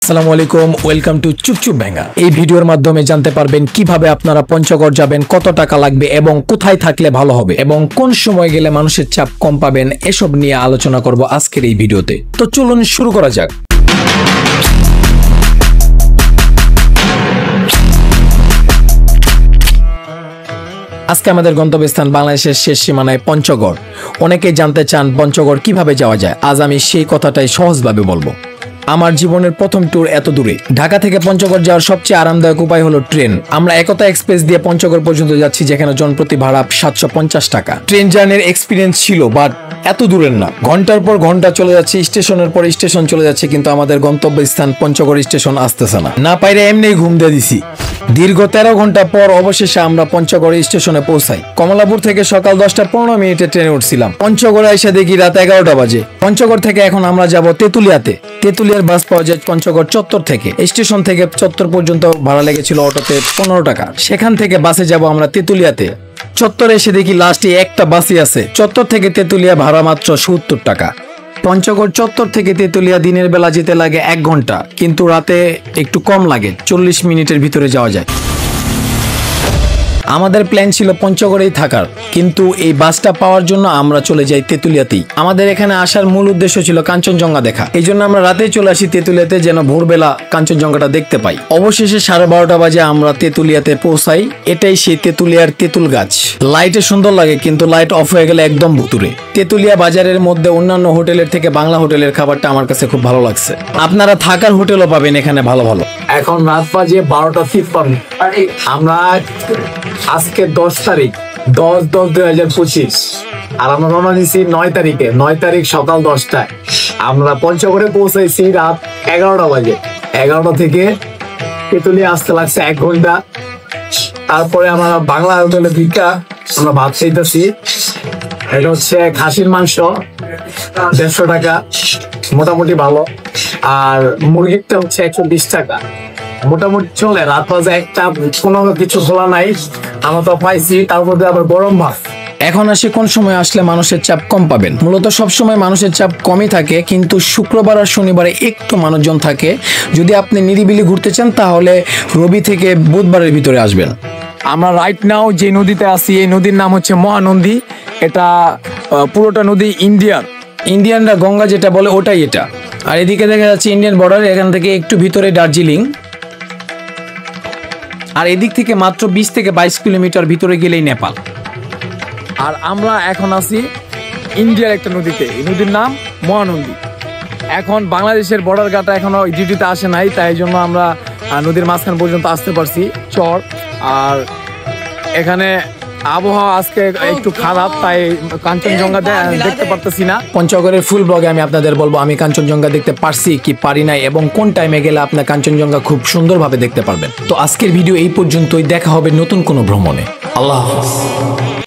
আসসালামু আলাইকুম, welcome to চুপচুপ ব্যাঙ্গা। এই ভিডিওর মাধ্যমে জানতে পারবেন কিভাবে আপনারা পঞ্চগড় যাবেন, কত টাকা লাগবে এবং কোথায় থাকলে ভালো হবে এবং কোন সময় গেলে মানুষের চাপ কম পাবেন, এসব নিয়ে আলোচনা করব আজকের এই ভিডিওতে। তো চলুন শুরু করা যাক। আজকে আমাদের গন্তব্যস্থান বাংলাদেশের শেষ সীমানায় পঞ্চগড়। অনেকেই জানতে চান পঞ্চগড় কিভাবে যাওয়া যায়। আজ আমি সেই কথাটাই সহজভাবে বলবো। আমার জীবনের প্রথম ট্যুর এত দূরে। ঢাকা থেকে পঞ্চগড় যাওয়ার সবচেয়ে আরামদায়ক উপায় হলো ট্রেন। আমরা একতা এক্সপ্রেস দিয়ে পঞ্চগড় পর্যন্ত যাচ্ছি, যেখানে জনপ্রতি ভাড়া 750 টাকা। ট্রেন জার্নির এক্সপিরিয়েন্স ছিল, বাট এত দূরের না। ঘন্টার পর ঘন্টা চলে যাচ্ছে, স্টেশনের পর স্টেশন চলে যাচ্ছে, কিন্তু আমাদের গন্তব্যস্থান পঞ্চগড় স্টেশন আসতেছে না পাইরে এমনি ঘুম দিয়ে দিছি। দীর্ঘ 13 ঘন্টা পর অবশেষে আমরা পঞ্চগড় স্টেশনে পৌঁছাই। কমলাপুর থেকে সকাল 10:15 ট্রেনে উঠছিলাম। পঞ্চগড়ে এসে দেখি রাত 11টা বাজে। পঞ্চগড় থেকে এখন আমরা যাব তেতুলিয়াতে। তেতুলিয়ার বাস পাওয়া যায় পঞ্চগড় চত্বর থেকে। স্টেশন থেকে চত্বর পর্যন্ত ভাড়া লেগেছিল অটোতে 15 টাকা। সেখান থেকে বাসে যাব আমরা তেতুলিয়াতে। চত্বরে এসে দেখি লাস্টে একটা বাসই আছে। চত্বর থেকে তেতুলিয়া ভাড়া মাত্র 70 টাকা। পঞ্চগড় চত্বর থেকে তেতুলিয়া দিনের বেলা যেতে লাগে 1 ঘন্টা, কিন্তু রাতে একটু কম লাগে, 40 মিনিটের ভিতরে যাওয়া যায়। আমাদের প্ল্যান ছিল পঞ্চগড়েই থাকার, কিন্তু এই বাসটা পাওয়ার জন্য আমরা চলে যাই তেতুলিয়াতেই। আমাদের এখানে আসার মূল উদ্দেশ্য ছিল কাঞ্চনজঙ্ঘা দেখা। এই জন্য আমরা রাতেই চলে আসি তেতুলিয়াতে, যেন ভোরবেলা কাঞ্চনজঙ্ঘাটা দেখতে পাই। অবশেষে 12:30 বাজে আমরা তেতুলিয়াতে পৌঁছাই। এটাই সেই তেতুলিয়ার তেঁতুল গাছ। লাইটে সুন্দর লাগে, কিন্তু লাইট অফ হয়ে গেলে একদম ভুতুরে। তেতুলিয়া বাজারের মধ্যে অন্যান্য হোটেলের থেকে বাংলা হোটেলের খাবারটা আমার কাছে খুব ভালো লাগছে। আপনারা থাকার হোটেলও পাবেন এখানে ভালো ভালো। এখন রাত বাজে 12:53। আমরা আজকে 10 তারিখ 10/10/2025 আর আমরা রওনা দিয়েছি 9 তারিখে। 9 তারিখ সকাল 10টায় আমরা পঞ্চগড়ে পৌঁছাইছি রাত 11টা বাজে। 11টা থেকে তেতুলিয়া আসতে লাগছে 1 ঘন্টা। তারপরে আমরা বাংলা হোটেলে আমরা ভাত খাইতেছি। এটা হচ্ছে খাসির মাংস, 150 টাকা, মোটামুটি ভালো। আর মুরগিটা হচ্ছে 120 টাকা। মোটামুটি চলে। রাত বাজে 1টা, কোনো কিছু খোলা নাই। আমরা তো পাইছি, তার মধ্যে আবার গরম ভাত। এখন আসি কোন সময় আসলে মানুষের চাপ কম পাবেন। মূলত সবসময় মানুষের চাপ কমই থাকে, কিন্তু শুক্রবার আর শনিবারে একটু মানুষজন থাকে। যদি আপনি নিরিবিলি ঘুরতে চান তাহলে রবি থেকে বুধবারের ভিতরে আসবেন। আমরা রাইট নাও যে নদীতে আছি, এই নদীর নাম হচ্ছে মহানন্দী। এটা পুরোটা নদী ইন্ডিয়ানরা গঙ্গা যেটা বলে ওটাই এটা। আর এদিকে দেখা যাচ্ছে ইন্ডিয়ান বর্ডার। এখান থেকে একটু ভিতরে দার্জিলিং। আর এদিক থেকে মাত্র 20 থেকে 22 কিলোমিটার ভিতরে গেলেই নেপাল। আর আমরা এখন আছি ইন্ডিয়ার একটা নদীতে। এই নদীর নাম মহানন্দী। এখন বাংলাদেশের বর্ডার গাটা এখনো ডিউটিতে আসে নাই, তাই জন্য আমরা নদীর মাঝখান পর্যন্ত আসতে পারছি চর। আর এখানে আবহাওয়া আজকে একটু খারাপ, তাই কাঞ্চনজঙ্ঘা দেখতে পারতেছি না। পঞ্চগড়ের ফুল ব্লগে আমি আপনাদের বলবো আমি কাঞ্চনজঙ্ঘা দেখতে পারছি কি পারি নাই, এবং কোন টাইমে গেলে আপনার কাঞ্চনজঙ্ঘা খুব সুন্দরভাবে দেখতে পারবেন। তো আজকের ভিডিও এই পর্যন্তই। দেখা হবে নতুন কোনো ভ্রমণে। আল্লাহ হাফেজ।